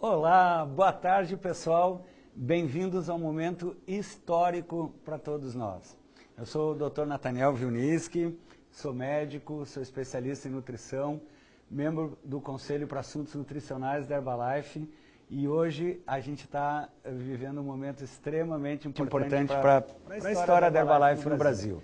Olá, boa tarde pessoal, bem-vindos ao momento histórico para todos nós. Eu sou o Dr. Nathaniel Vilniski, sou médico, sou especialista em nutrição, membro do Conselho para Assuntos Nutricionais da Herbalife e hoje a gente está vivendo um momento extremamente importante para a história da Herbalife no Brasil.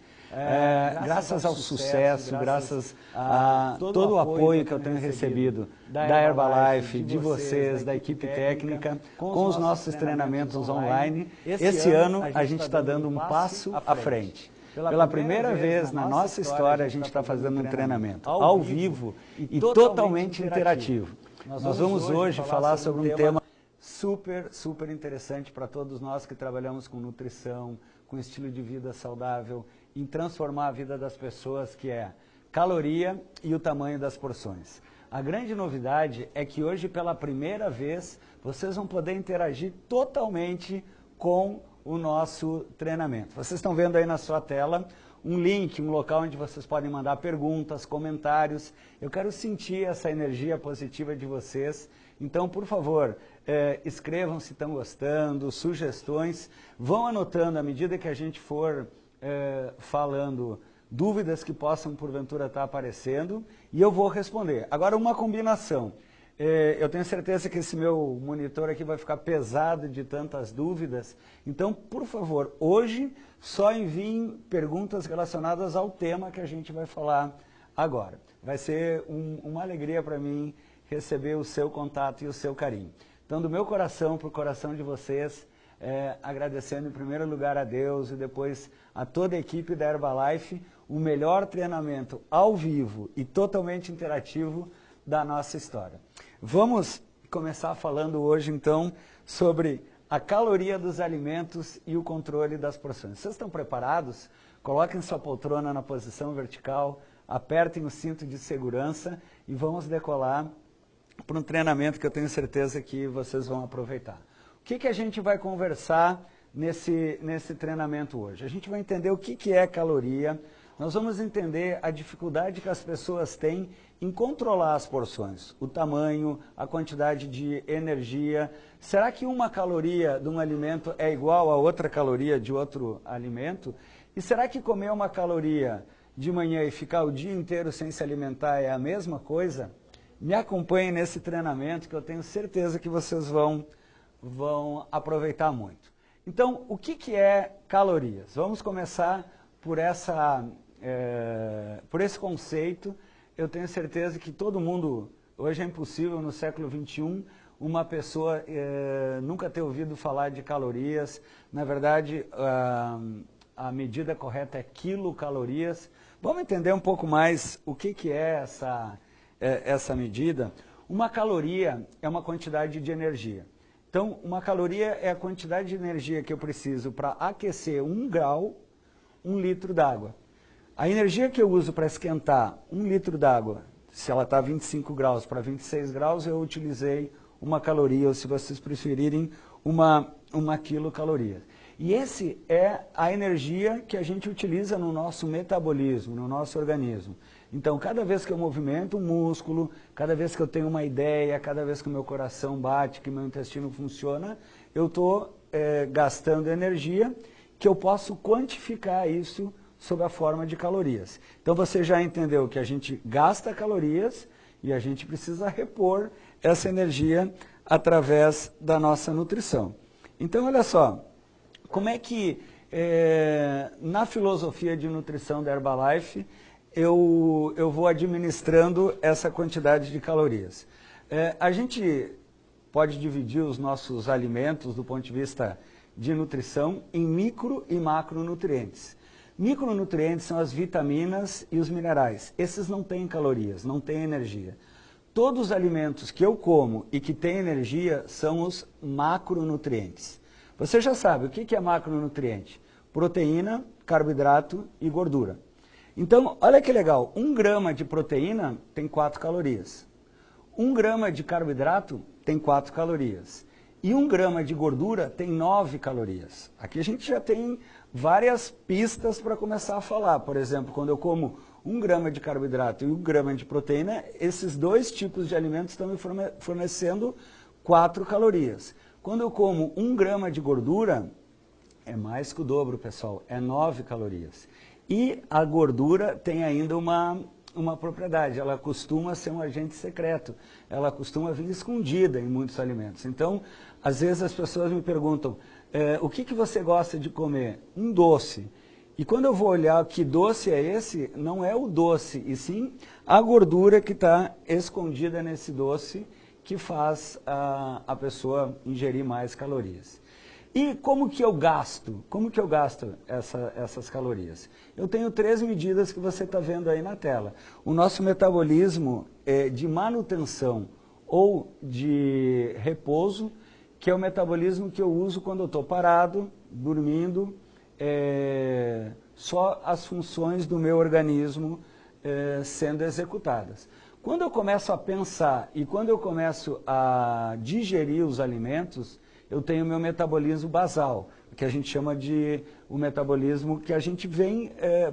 Graças ao sucesso, graças a todo o apoio que eu tenho recebido da Herbalife, de vocês, da equipe técnica, com os nossos treinamentos online, esse ano a gente está dando um passo à frente. Pela primeira vez na nossa história a gente está fazendo um treinamento ao vivo e totalmente interativo. Nós vamos hoje falar sobre um tema super interessante para todos nós que trabalhamos com nutrição, com estilo de vida saudável, em transformar a vida das pessoas, que é caloria e o tamanho das porções. A grande novidade é que hoje, pela primeira vez, vocês vão poder interagir totalmente com o nosso treinamento. Vocês estão vendo aí na sua tela um link, um local onde vocês podem mandar perguntas, comentários. Eu quero sentir essa energia positiva de vocês. Então, por favor, escrevam se estão gostando, sugestões. Vão anotando à medida que a gente for falando dúvidas que possam porventura estar aparecendo e eu vou responder. Agora, uma combinação. Eu tenho certeza que esse meu monitor aqui vai ficar pesado de tantas dúvidas, então, por favor, hoje só enviem perguntas relacionadas ao tema que a gente vai falar agora. Vai ser uma alegria para mim receber o seu contato e o seu carinho. Então, do meu coração para o coração de vocês, agradecendo em primeiro lugar a Deus e depois a toda a equipe da Herbalife, o melhor treinamento ao vivo e totalmente interativo da nossa história. Vamos começar falando hoje então sobre a caloria dos alimentos e o controle das porções. Vocês estão preparados? Coloquem sua poltrona na posição vertical, apertem o cinto de segurança e vamos decolar para um treinamento que eu tenho certeza que vocês vão aproveitar. O que a gente vai conversar nesse treinamento hoje? A gente vai entender o que é caloria, nós vamos entender a dificuldade que as pessoas têm em controlar as porções, o tamanho, a quantidade de energia. Será que uma caloria de um alimento é igual a outra caloria de outro alimento? E será que comer uma caloria de manhã e ficar o dia inteiro sem se alimentar é a mesma coisa? Me acompanhem nesse treinamento que eu tenho certeza que vocês vão aproveitar muito. Então, o que é calorias? Vamos começar por esse conceito. Eu tenho certeza que todo mundo, hoje é impossível no século XXI, uma pessoa nunca ter ouvido falar de calorias. Na verdade, a medida correta é quilocalorias. Vamos entender um pouco mais o que é essa medida. Uma caloria é uma quantidade de energia. Então, uma caloria é a quantidade de energia que eu preciso para aquecer 1 grau, 1 litro d'água. A energia que eu uso para esquentar 1 litro d'água, se ela está 25 graus para 26 graus, eu utilizei 1 caloria, ou se vocês preferirem, uma quilocaloria. E esse é a energia que a gente utiliza no nosso metabolismo, no nosso organismo. Então, cada vez que eu movimento um músculo, cada vez que eu tenho uma ideia, cada vez que o meu coração bate, que o meu intestino funciona, eu estou gastando energia, que eu posso quantificar isso sob a forma de calorias. Então, você já entendeu que a gente gasta calorias e a gente precisa repor essa energia através da nossa nutrição. Então, olha só, como é que na filosofia de nutrição da Herbalife eu vou administrando essa quantidade de calorias. A gente pode dividir os nossos alimentos do ponto de vista de nutrição em micro e macronutrientes. Micronutrientes são as vitaminas e os minerais. Esses não têm calorias, não têm energia. Todos os alimentos que eu como e que têm energia são os macronutrientes. Você já sabe o que é macronutriente? Proteína, carboidrato e gordura. Então, olha que legal, 1 grama de proteína tem 4 calorias. 1 grama de carboidrato tem 4 calorias. E 1 grama de gordura tem 9 calorias. Aqui a gente já tem várias pistas para começar a falar. Por exemplo, quando eu como 1 grama de carboidrato e 1 grama de proteína, esses dois tipos de alimentos estão me fornecendo 4 calorias. Quando eu como 1 grama de gordura, é mais que o dobro, pessoal, é 9 calorias. E a gordura tem ainda uma propriedade, ela costuma ser um agente secreto, ela costuma vir escondida em muitos alimentos. Então, às vezes as pessoas me perguntam, o que você gosta de comer? Um doce. E quando eu vou olhar que doce é esse, não é o doce, e sim a gordura que está escondida nesse doce que faz a pessoa ingerir mais calorias. E como que eu gasto? Como que eu gasto essas calorias? Eu tenho 3 medidas que você está vendo aí na tela. O nosso metabolismo de manutenção ou de repouso, que é o metabolismo que eu uso quando eu estou parado, dormindo, só as funções do meu organismo sendo executadas. Quando eu começo a pensar e quando eu começo a digerir os alimentos, eu tenho o meu metabolismo basal, que a gente chama de o metabolismo que a gente vem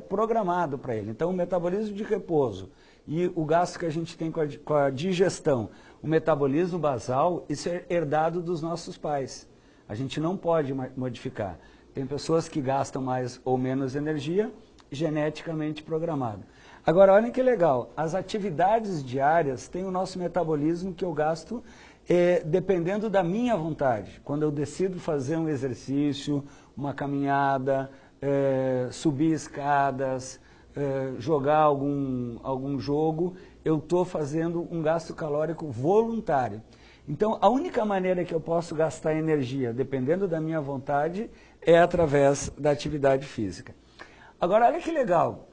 programado para ele. Então, o metabolismo de repouso e o gasto que a gente tem com a digestão, o metabolismo basal, isso é herdado dos nossos pais. A gente não pode modificar. Tem pessoas que gastam mais ou menos energia, geneticamente programado. Agora, olhem que legal, as atividades diárias têm o nosso metabolismo que eu gasto dependendo da minha vontade. Quando eu decido fazer um exercício, uma caminhada, subir escadas, jogar algum jogo, eu estou fazendo um gasto calórico voluntário. Então, a única maneira que eu posso gastar energia, dependendo da minha vontade, é através da atividade física. Agora, olha que legal,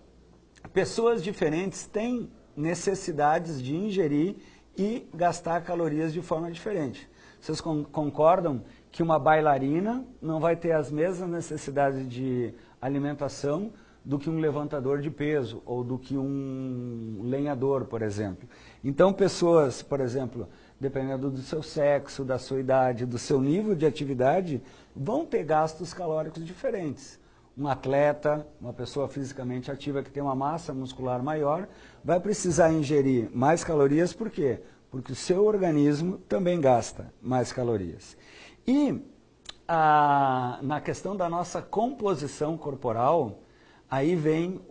pessoas diferentes têm necessidades de ingerir e gastar calorias de forma diferente. Vocês concordam que uma bailarina não vai ter as mesmas necessidades de alimentação do que um levantador de peso ou do que um lenhador, por exemplo? Então, pessoas, por exemplo, dependendo do seu sexo, da sua idade, do seu nível de atividade, vão ter gastos calóricos diferentes. Um atleta, uma pessoa fisicamente ativa que tem uma massa muscular maior, vai precisar ingerir mais calorias, por quê? Porque o seu organismo também gasta mais calorias. E na questão da nossa composição corporal, aí vem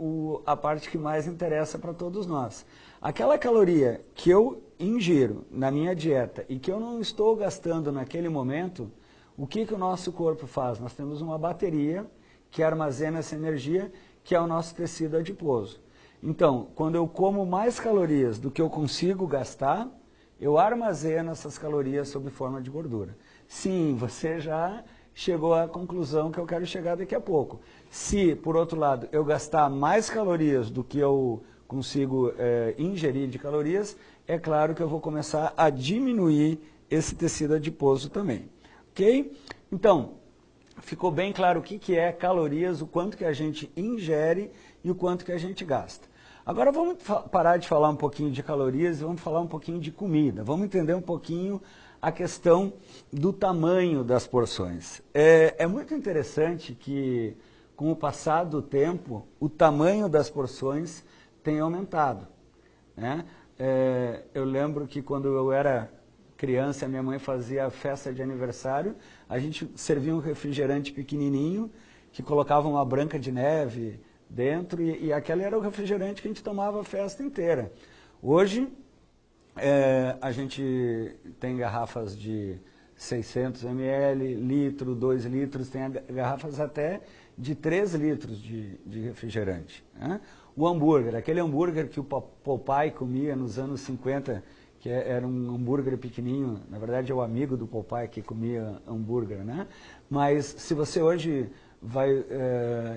a parte que mais interessa para todos nós. Aquela caloria que eu ingiro na minha dieta e que eu não estou gastando naquele momento, o que o nosso corpo faz? Nós temos uma bateria que armazena essa energia, que é o nosso tecido adiposo. Então, quando eu como mais calorias do que eu consigo gastar, eu armazeno essas calorias sob forma de gordura. Sim, você já chegou à conclusão que eu quero chegar daqui a pouco. Se, por outro lado, eu gastar mais calorias do que eu consigo ingerir de calorias, é claro que eu vou começar a diminuir esse tecido adiposo também. Ok? Então, ficou bem claro o que é calorias, o quanto que a gente ingere e o quanto que a gente gasta. Agora vamos parar de falar um pouquinho de calorias e vamos falar um pouquinho de comida. Vamos entender um pouquinho a questão do tamanho das porções. É muito interessante que, com o passar do tempo, o tamanho das porções tem aumentado, né? Eu lembro que quando eu era criança, minha mãe fazia festa de aniversário, a gente servia um refrigerante pequenininho, que colocava uma Branca de Neve dentro, e aquele era o refrigerante que a gente tomava a festa inteira. Hoje, a gente tem garrafas de 600 ml, litro, 2 litros, tem garrafas até de 3 litros de refrigerante, né? O hambúrguer, aquele hambúrguer que o Popeye comia nos anos 50, que era um hambúrguer pequenininho, na verdade é o amigo do Popeye que comia hambúrguer, né? Mas se você hoje vai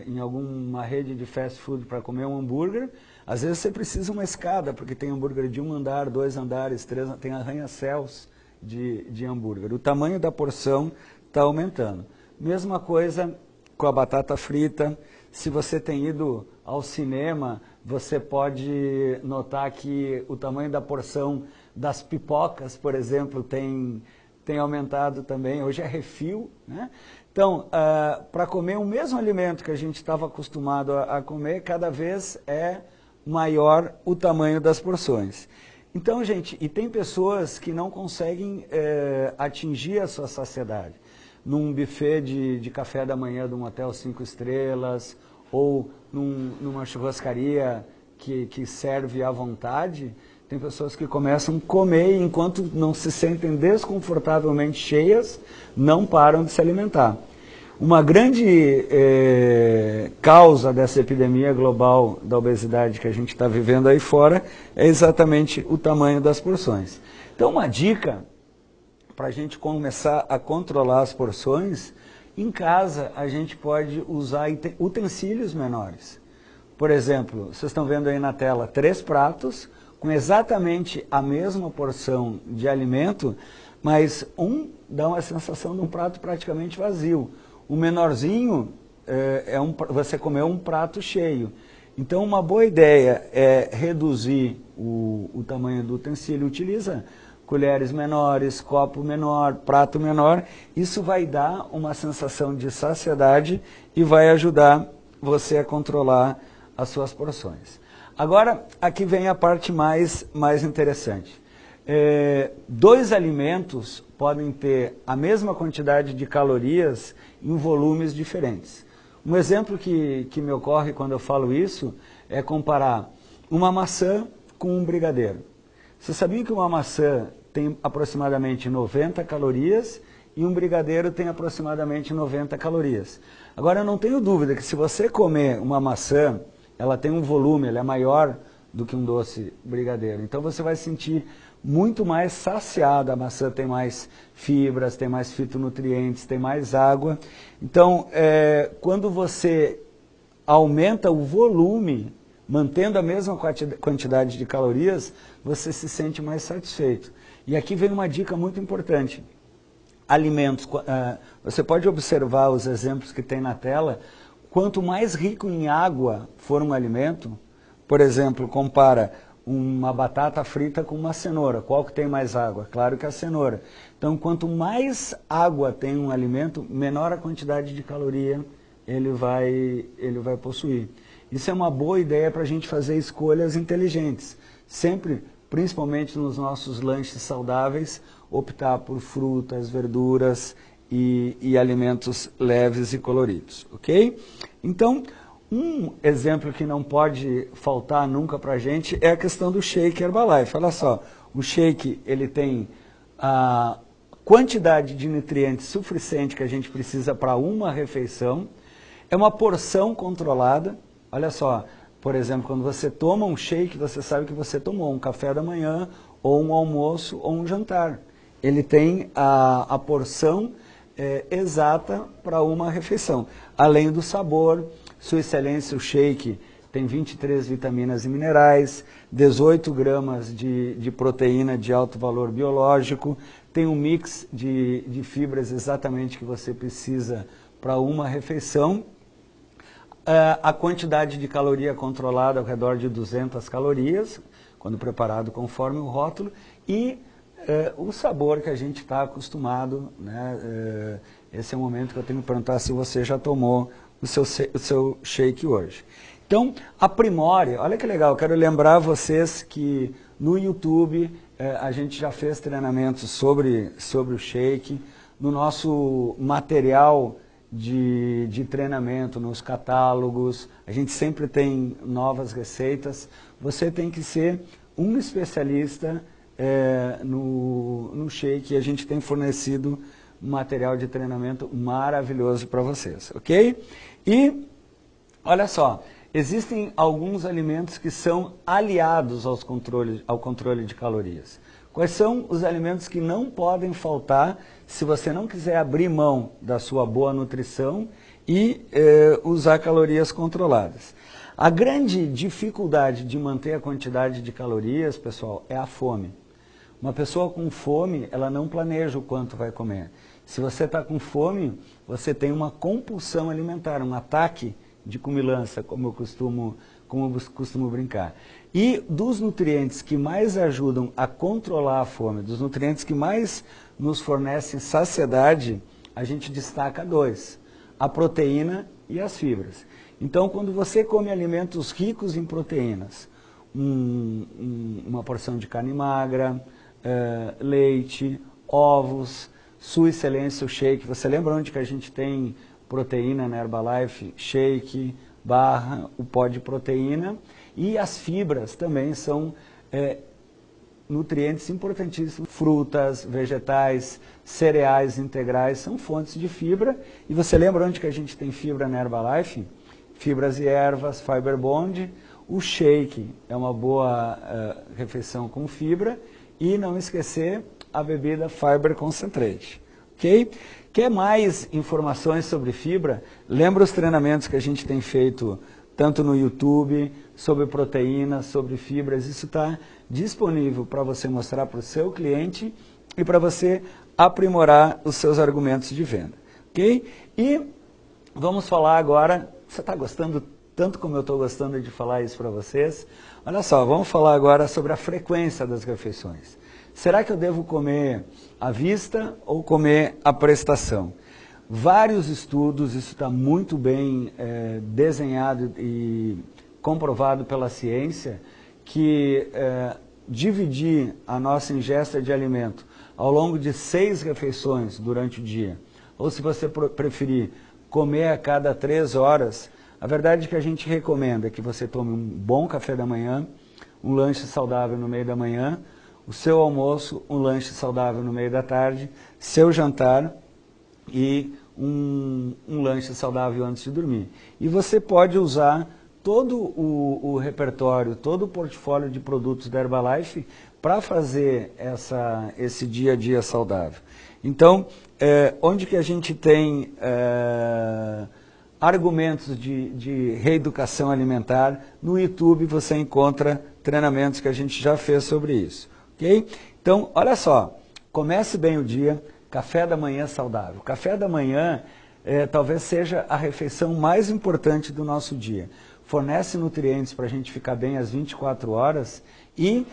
em alguma rede de fast food para comer um hambúrguer, às vezes você precisa uma escada, porque tem hambúrguer de 1 andar, 2 andares, 3, tem arranha-céus de hambúrguer. O tamanho da porção está aumentando. Mesma coisa com a batata frita. Se você tem ido ao cinema, você pode notar que o tamanho da porção das pipocas, por exemplo, tem aumentado também. Hoje é refil, né? Então, para comer o mesmo alimento que a gente estava acostumado a comer, cada vez é maior o tamanho das porções. Então, gente, e tem pessoas que não conseguem atingir a sua saciedade. Num buffet de café da manhã de um hotel 5 estrelas, ou numa churrascaria que serve à vontade, tem pessoas que começam a comer e enquanto não se sentem desconfortavelmente cheias, não param de se alimentar. Uma grande causa dessa epidemia global da obesidade que a gente está vivendo aí fora é exatamente o tamanho das porções. Então, uma dica para a gente começar a controlar as porções, em casa a gente pode usar utensílios menores. Por exemplo, vocês estão vendo aí na tela 3 pratos com exatamente a mesma porção de alimento, mas um dá uma sensação de um prato praticamente vazio. O menorzinho você comeu um prato cheio. Então, uma boa ideia é reduzir o tamanho do utensílio. Utiliza colheres menores, copo menor, prato menor. Isso vai dar uma sensação de saciedade e vai ajudar você a controlar as suas porções. Agora, aqui vem a parte mais interessante. 2 alimentos podem ter a mesma quantidade de calorias em volumes diferentes. Um exemplo que me ocorre quando eu falo isso é comparar uma maçã com um brigadeiro. Você sabia que uma maçã tem aproximadamente 90 calorias e um brigadeiro tem aproximadamente 90 calorias? Agora, eu não tenho dúvida que se você comer uma maçã, ela tem um volume, ela é maior do que um doce brigadeiro. Então você vai sentir muito mais saciado. A maçã tem mais fibras, tem mais fitonutrientes, tem mais água. Então, quando você aumenta o volume, mantendo a mesma quantidade de calorias, você se sente mais satisfeito. E aqui vem uma dica muito importante. Alimentos, você pode observar os exemplos que tem na tela. Quanto mais rico em água for um alimento, por exemplo, compara uma batata frita com uma cenoura. Qual que tem mais água? Claro que a cenoura. Então, quanto mais água tem um alimento, menor a quantidade de caloria ele vai possuir. Isso é uma boa ideia para a gente fazer escolhas inteligentes. Sempre, principalmente nos nossos lanches saudáveis, optar por frutas, verduras e alimentos leves e coloridos, ok? Então, um exemplo que não pode faltar nunca para a gente é a questão do shake Herbalife. Olha só, o shake ele tem a quantidade de nutrientes suficiente que a gente precisa para uma refeição, é uma porção controlada. Olha só, por exemplo, quando você toma um shake, você sabe que você tomou um café da manhã, ou um almoço, ou um jantar. Ele tem a porção exata para uma refeição. Além do sabor, Sua Excelência, o shake tem 23 vitaminas e minerais, 18 gramas de proteína de alto valor biológico, tem um mix de fibras exatamente que você precisa para uma refeição. A quantidade de caloria controlada ao redor de 200 calorias, quando preparado conforme o rótulo, e o sabor que a gente está acostumado, né? Esse é o momento que eu tenho que perguntar se você já tomou o seu shake hoje. Então, aprimore. Olha que legal, eu quero lembrar vocês que no YouTube a gente já fez treinamentos sobre o shake, no nosso material de treinamento, nos catálogos, a gente sempre tem novas receitas. Você tem que ser um especialista no shake, e a gente tem fornecido um material de treinamento maravilhoso para vocês, ok? E, olha só, existem alguns alimentos que são aliados ao controle de calorias. Quais são os alimentos que não podem faltar se você não quiser abrir mão da sua boa nutrição e usar calorias controladas? A grande dificuldade de manter a quantidade de calorias, pessoal, é a fome. Uma pessoa com fome, ela não planeja o quanto vai comer. Se você está com fome, você tem uma compulsão alimentar, um ataque de comilança, como eu costumo brincar. E dos nutrientes que mais ajudam a controlar a fome, dos nutrientes que mais nos fornecem saciedade, a gente destaca 2, a proteína e as fibras. Então, quando você come alimentos ricos em proteínas, uma porção de carne magra, leite, ovos, sua excelência o shake. Você lembra onde que a gente tem proteína na Herbalife? Shake, barra, o pó de proteína. E as fibras também são nutrientes importantíssimos. Frutas, vegetais, cereais integrais são fontes de fibra. E você lembra onde que a gente tem fibra na Herbalife? Fibras e ervas, Fiber Bond. O shake é uma boa refeição com fibra. E não esquecer a bebida Fiber Concentrate. Ok? Quer mais informações sobre fibra? Lembra os treinamentos que a gente tem feito tanto no YouTube, sobre proteínas, sobre fibras. Isso está disponível para você mostrar para o seu cliente e para você aprimorar os seus argumentos de venda. Ok? E vamos falar agora, você está gostando tanto como eu estou gostando de falar isso para vocês? Olha só, vamos falar agora sobre a frequência das refeições. Será que eu devo comer à vista ou comer à prestação? Vários estudos, isso está muito bem desenhado e comprovado pela ciência, que dividir a nossa ingesta de alimento ao longo de 6 refeições durante o dia, ou se você preferir comer a cada 3 horas, a verdade é que a gente recomenda que você tome um bom café da manhã, um lanche saudável no meio da manhã, o seu almoço, um lanche saudável no meio da tarde, seu jantar e um lanche saudável antes de dormir. E você pode usar todo o repertório, todo o portfólio de produtos da Herbalife para fazer esse dia a dia saudável. Então, onde que a gente tem argumentos de reeducação alimentar, no YouTube você encontra treinamentos que a gente já fez sobre isso. Okay? Então, olha só, comece bem o dia, café da manhã saudável. Café da manhã talvez seja a refeição mais importante do nosso dia. Fornece nutrientes para a gente ficar bem às 24 horas e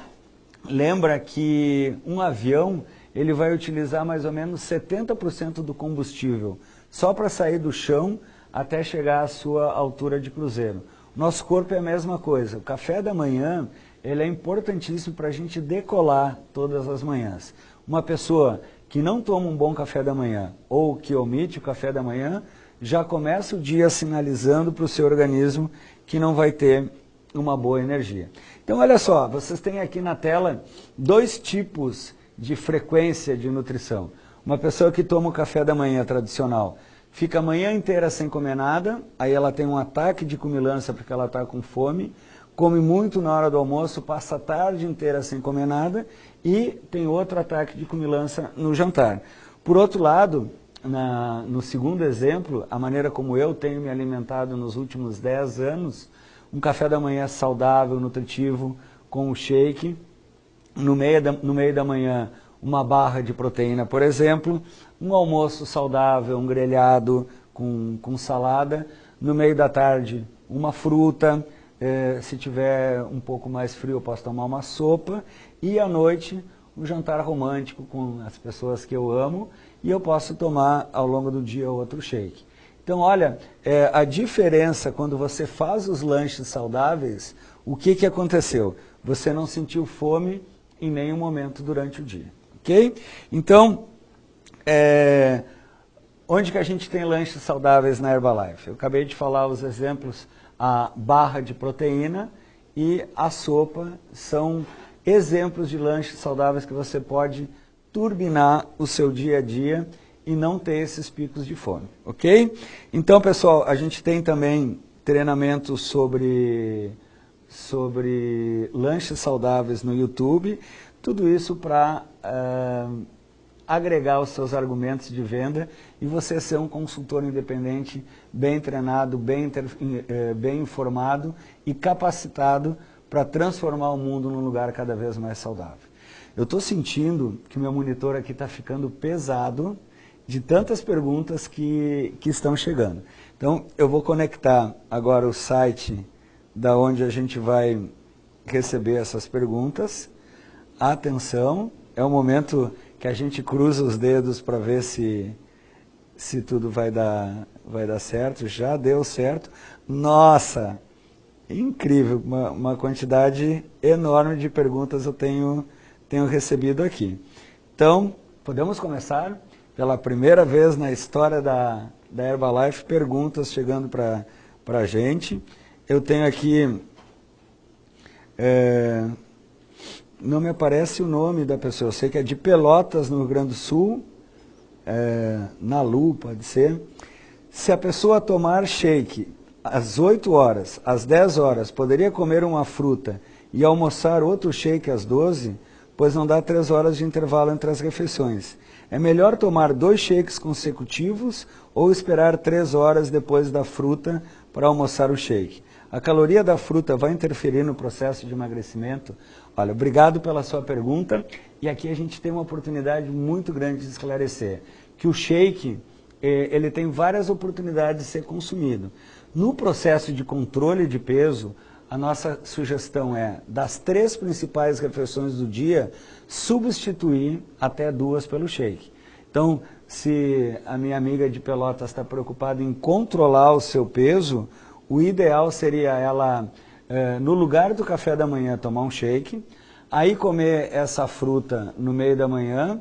lembra que um avião ele vai utilizar mais ou menos 70% do combustível só para sair do chão até chegar à sua altura de cruzeiro. Nosso corpo é a mesma coisa. O café da manhã ele é importantíssimo para a gente decolar todas as manhãs. Uma pessoa que não toma um bom café da manhã ou que omite o café da manhã, já começa o dia sinalizando para o seu organismo que não vai ter uma boa energia. Então, olha só, vocês têm aqui na tela 2 tipos de frequência de nutrição. Uma pessoa que toma o café da manhã tradicional, fica a manhã inteira sem comer nada, aí ela tem um ataque de comilança porque ela está com fome, come muito na hora do almoço, passa a tarde inteira sem comer nada e tem outro ataque de comilança no jantar. Por outro lado, no segundo exemplo, a maneira como eu tenho me alimentado nos últimos 10 anos, um café da manhã saudável, nutritivo, com o shake, no meio da manhã uma barra de proteína, por exemplo, um almoço saudável, um grelhado com salada, no meio da tarde uma fruta, se tiver um pouco mais frio eu posso tomar uma sopa, e à noite um jantar romântico com as pessoas que eu amo, e eu posso tomar ao longo do dia outro shake. Então, olha, a diferença quando você faz os lanches saudáveis, o que aconteceu? Você não sentiu fome em nenhum momento durante o dia, ok? Então, onde que a gente tem lanches saudáveis na Herbalife? Eu acabei de falar os exemplos, a barra de proteína e a sopa são exemplos de lanches saudáveis que você pode turbinar o seu dia a dia e não ter esses picos de fome, ok? Então, pessoal, a gente tem também treinamento sobre lanches saudáveis no YouTube, tudo isso para agregar os seus argumentos de venda e você ser um consultor independente, bem treinado, bem informado e capacitado para transformar o mundo num lugar cada vez mais saudável. Eu estou sentindo que meu monitor aqui está ficando pesado de tantas perguntas que estão chegando. Então, eu vou conectar agora o site da onde a gente vai receber essas perguntas. Atenção, é o momento que a gente cruza os dedos para ver se tudo vai dar certo. Já deu certo. Nossa, Incrível, uma quantidade enorme de perguntas eu tenho recebido aqui. Então, podemos começar? Pela primeira vez na história da Herbalife, perguntas chegando para a gente. Eu tenho aqui, não me aparece o nome da pessoa, eu sei que é de Pelotas, no Rio Grande do Sul, Nalu, pode ser. Se a pessoa tomar shake às 8 horas, às 10 horas, poderia comer uma fruta e almoçar outro shake às 12, pois não dá 3 horas de intervalo entre as refeições. É melhor tomar 2 shakes consecutivos ou esperar 3 horas depois da fruta para almoçar o shake? A caloria da fruta vai interferir no processo de emagrecimento? Olha, obrigado pela sua pergunta, e aqui a gente tem uma oportunidade muito grande de esclarecer que o shake, ele tem várias oportunidades de ser consumido. No processo de controle de peso, a nossa sugestão é, das 3 principais refeições do dia, substituir até 2 pelo shake. Então, se a minha amiga de Pelotas está preocupada em controlar o seu peso, o ideal seria ela, no lugar do café da manhã, tomar um shake, aí comer essa fruta no meio da manhã.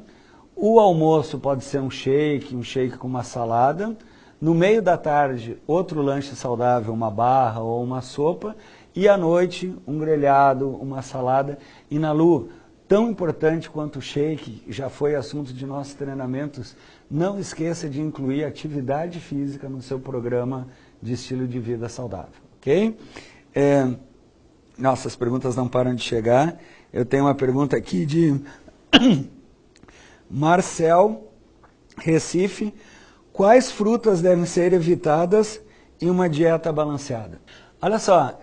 O almoço pode ser um shake com uma salada. No meio da tarde, outro lanche saudável, uma barra ou uma sopa. E à noite, um grelhado, uma salada. E Nalu, tão importante quanto o shake, já foi assunto de nossos treinamentos, não esqueça de incluir atividade física no seu programa de estilo de vida saudável, ok? Nossa, as perguntas não param de chegar. Eu tenho uma pergunta aqui de Marcel, Recife. Quais frutas devem ser evitadas em uma dieta balanceada? Olha só,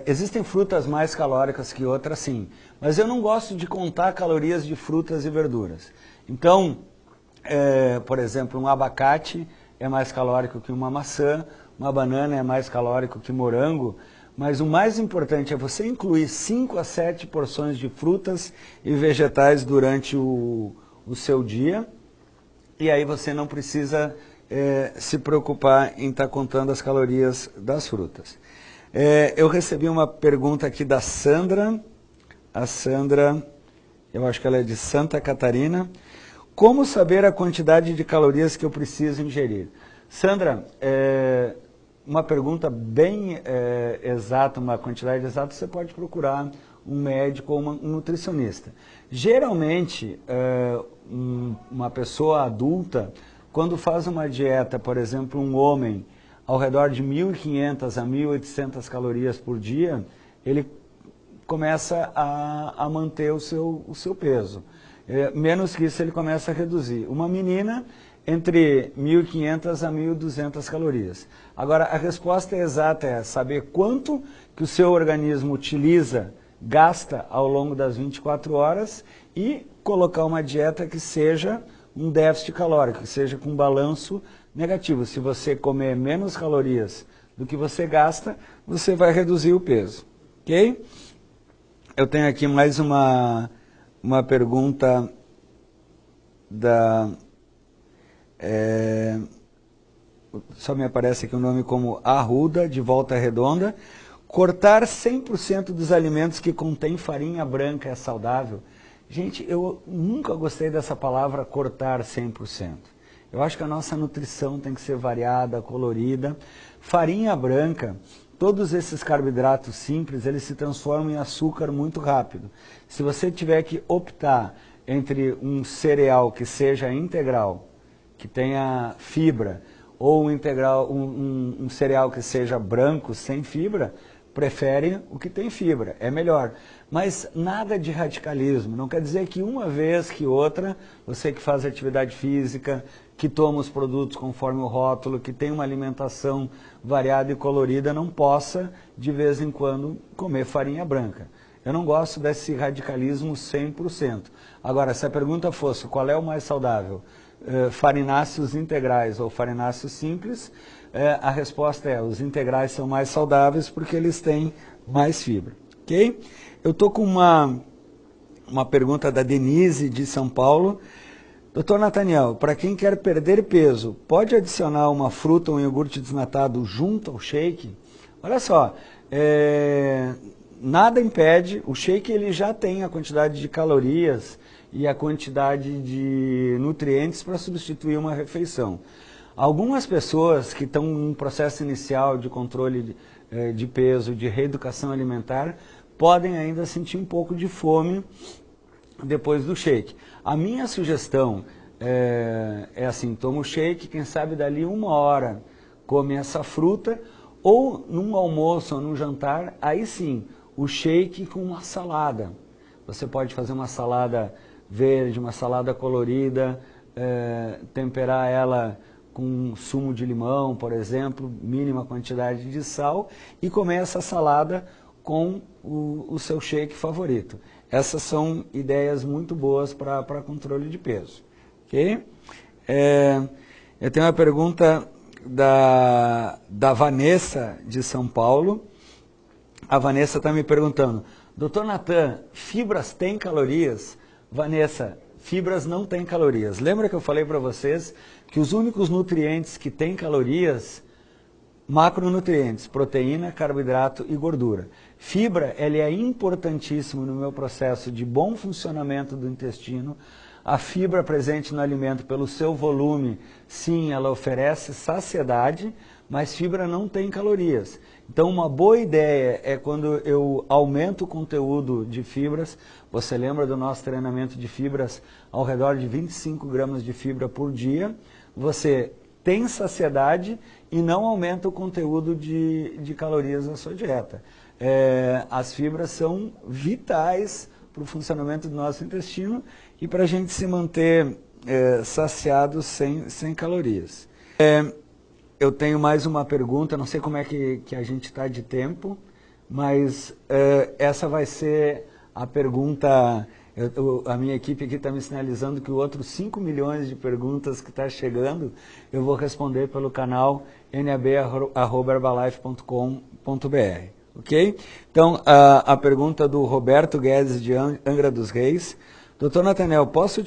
existem frutas mais calóricas que outras, sim, mas eu não gosto de contar calorias de frutas e verduras. Então, por exemplo, um abacate é mais calórico que uma maçã, uma banana é mais calórico que morango, mas o mais importante é você incluir 5 a 7 porções de frutas e vegetais durante o seu dia, e aí você não precisa se preocupar em estar contando as calorias das frutas. Eu recebi uma pergunta aqui da Sandra. A Sandra, eu acho que ela é de Santa Catarina. Como saber a quantidade de calorias que eu preciso ingerir? Sandra, uma pergunta bem exata, uma quantidade exata, você pode procurar um médico ou um nutricionista. Geralmente, uma pessoa adulta, quando faz uma dieta, por exemplo, um homem, ao redor de 1.500 a 1.800 calorias por dia, ele começa a manter o seu peso. Menos que isso, ele começa a reduzir. Uma menina, entre 1.500 a 1.200 calorias. Agora, a resposta exata é saber quanto que o seu organismo gasta ao longo das 24 horas e colocar uma dieta que seja um déficit calórico, que seja com balanço negativo. Se você comer menos calorias do que você gasta, você vai reduzir o peso, ok? Eu tenho aqui mais uma pergunta só me aparece aqui o nome como Arruda, de Volta Redonda. Cortar 100% dos alimentos que contêm farinha branca é saudável? Gente, eu nunca gostei dessa palavra cortar 100%. Eu acho que a nossa nutrição tem que ser variada, colorida. Farinha branca, todos esses carboidratos simples, eles se transformam em açúcar muito rápido. Se você tiver que optar entre um cereal que seja integral, que tenha fibra, ou um cereal que seja branco, sem fibra, prefere o que tem fibra, é melhor. Mas nada de radicalismo, não quer dizer que uma vez que outra, você que faz atividade física, que toma os produtos conforme o rótulo, que tem uma alimentação variada e colorida, não possa, de vez em quando, comer farinha branca. Eu não gosto desse radicalismo 100%. Agora, se a pergunta fosse qual é o mais saudável, farináceos integrais ou farináceos simples, a resposta é, os integrais são mais saudáveis porque eles têm mais fibra, ok? Eu estou com uma pergunta da Denise, de São Paulo. Doutor Nathaniel, para quem quer perder peso, pode adicionar uma fruta ou um iogurte desnatado junto ao shake? Olha só, nada impede, o shake ele já tem a quantidade de calorias e a quantidade de nutrientes para substituir uma refeição. Algumas pessoas que estão em um processo inicial de controle de peso, de reeducação alimentar, podem ainda sentir um pouco de fome depois do shake. A minha sugestão é assim, toma o shake, quem sabe dali 1 hora come essa fruta, ou num almoço ou num jantar, aí sim, o shake com uma salada. Você pode fazer uma salada verde, uma salada colorida, temperar ela com sumo de limão, por exemplo, mínima quantidade de sal, e comer essa salada com o seu shake favorito. Essas são ideias muito boas para controle de peso. Okay? Eu tenho uma pergunta da Vanessa, de São Paulo. A Vanessa está me perguntando, Dr. Natan, fibras têm calorias? Vanessa, fibras não têm calorias. Lembra que eu falei para vocês que os únicos nutrientes que têm calorias, macronutrientes, proteína, carboidrato e gordura. Fibra, ela é importantíssima no meu processo de bom funcionamento do intestino. A fibra presente no alimento, pelo seu volume, sim, ela oferece saciedade, mas fibra não tem calorias. Então, uma boa ideia é quando eu aumento o conteúdo de fibras. Você lembra do nosso treinamento de fibras ao redor de 25 gramas de fibra por dia? Você tem saciedade e não aumenta o conteúdo de calorias na sua dieta. As fibras são vitais para o funcionamento do nosso intestino e para a gente se manter saciado sem calorias. Eu tenho mais uma pergunta, não sei como é que a gente está de tempo, mas essa vai ser a pergunta. A minha equipe aqui está me sinalizando que o outro 5 milhões de perguntas que está chegando, eu vou responder pelo canal nab@herbalife.com.br, ok? Então, a pergunta do Roberto Guedes de Angra dos Reis. Dr. Nathaniel, posso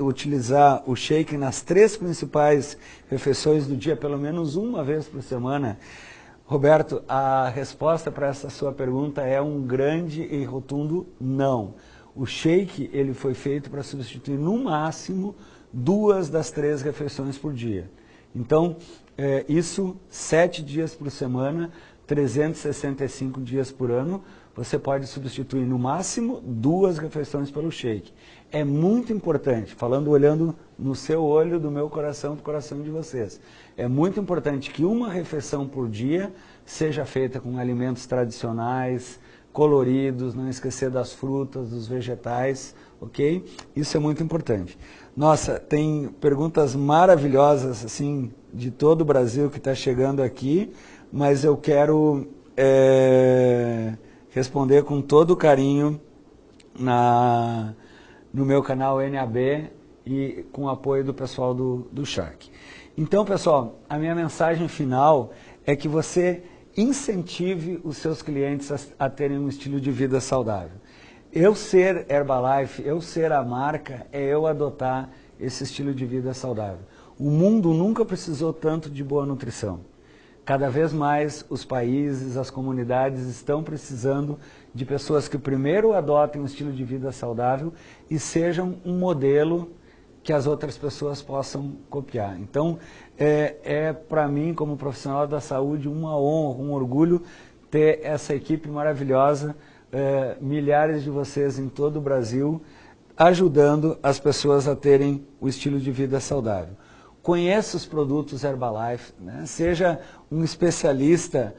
utilizar o shake nas 3 principais refeições do dia, pelo menos uma vez por semana? Roberto, a resposta para essa sua pergunta é um grande e rotundo não. O shake ele foi feito para substituir no máximo 2 das 3 refeições por dia. Então, isso 7 dias por semana, 365 dias por ano, você pode substituir no máximo 2 refeições pelo shake. É muito importante, olhando no seu olho, do meu coração, do coração de vocês. É muito importante que uma refeição por dia seja feita com alimentos tradicionais, coloridos, não esquecer das frutas, dos vegetais, ok? Isso é muito importante. Nossa, tem perguntas maravilhosas, assim, de todo o Brasil que está chegando aqui, mas eu quero responder com todo carinho no meu canal NAB e com o apoio do pessoal do Shark. Então, pessoal, a minha mensagem final é que você incentive os seus clientes a terem um estilo de vida saudável. Eu ser Herbalife, eu ser a marca, é eu adotar esse estilo de vida saudável. O mundo nunca precisou tanto de boa nutrição. Cada vez mais os países, as comunidades estão precisando de pessoas que primeiro adotem um estilo de vida saudável e sejam um modelo que as outras pessoas possam copiar. Então, para mim, como profissional da saúde, uma honra, um orgulho ter essa equipe maravilhosa, milhares de vocês em todo o Brasil, ajudando as pessoas a terem o estilo de vida saudável. Conheça os produtos Herbalife, né? Seja um especialista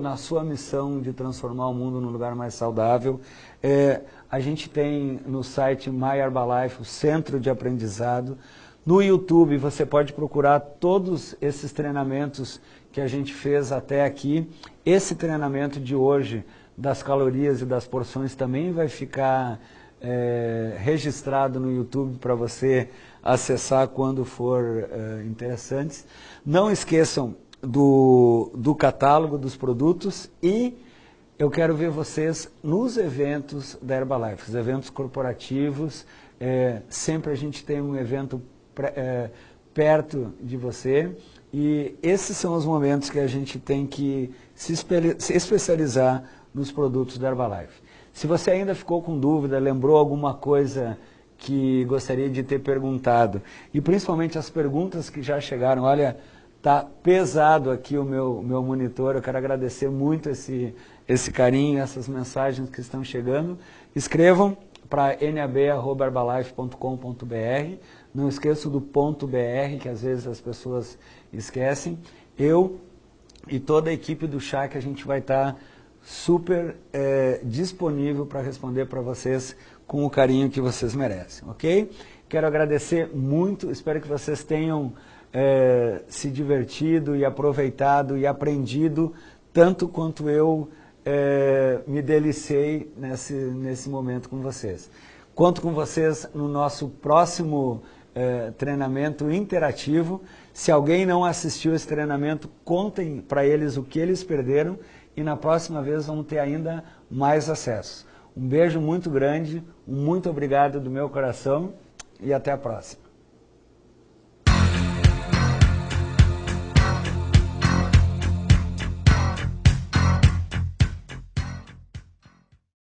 na sua missão de transformar o mundo num lugar mais saudável. A gente tem no site My Herbalife o centro de aprendizado. No YouTube você pode procurar todos esses treinamentos que a gente fez até aqui. Esse treinamento de hoje das calorias e das porções também vai ficar registrado no YouTube para você acessar quando for interessante. Não esqueçam do catálogo dos produtos e eu quero ver vocês nos eventos da Herbalife, os eventos corporativos. Sempre a gente tem um evento perto de você, e esses são os momentos que a gente tem que se especializar nos produtos da Herbalife. Se você ainda ficou com dúvida, lembrou alguma coisa que gostaria de ter perguntado, e principalmente as perguntas que já chegaram, olha, tá pesado aqui o meu monitor, eu quero agradecer muito esse carinho, essas mensagens que estão chegando. Escrevam para nab@herbalife.com.br, não esqueçam do .br, que às vezes as pessoas esquecem. Eu e toda a equipe do Chá, que a gente vai estar super disponível para responder para vocês com o carinho que vocês merecem, ok? Quero agradecer muito, espero que vocês tenham se divertido e aproveitado e aprendido tanto quanto eu me deliciei nesse momento com vocês. Conto com vocês no nosso próximo treinamento interativo. Se alguém não assistiu esse treinamento, contem para eles o que eles perderam e na próxima vez vamos ter ainda mais acesso. Um beijo muito grande, muito obrigado do meu coração e até a próxima.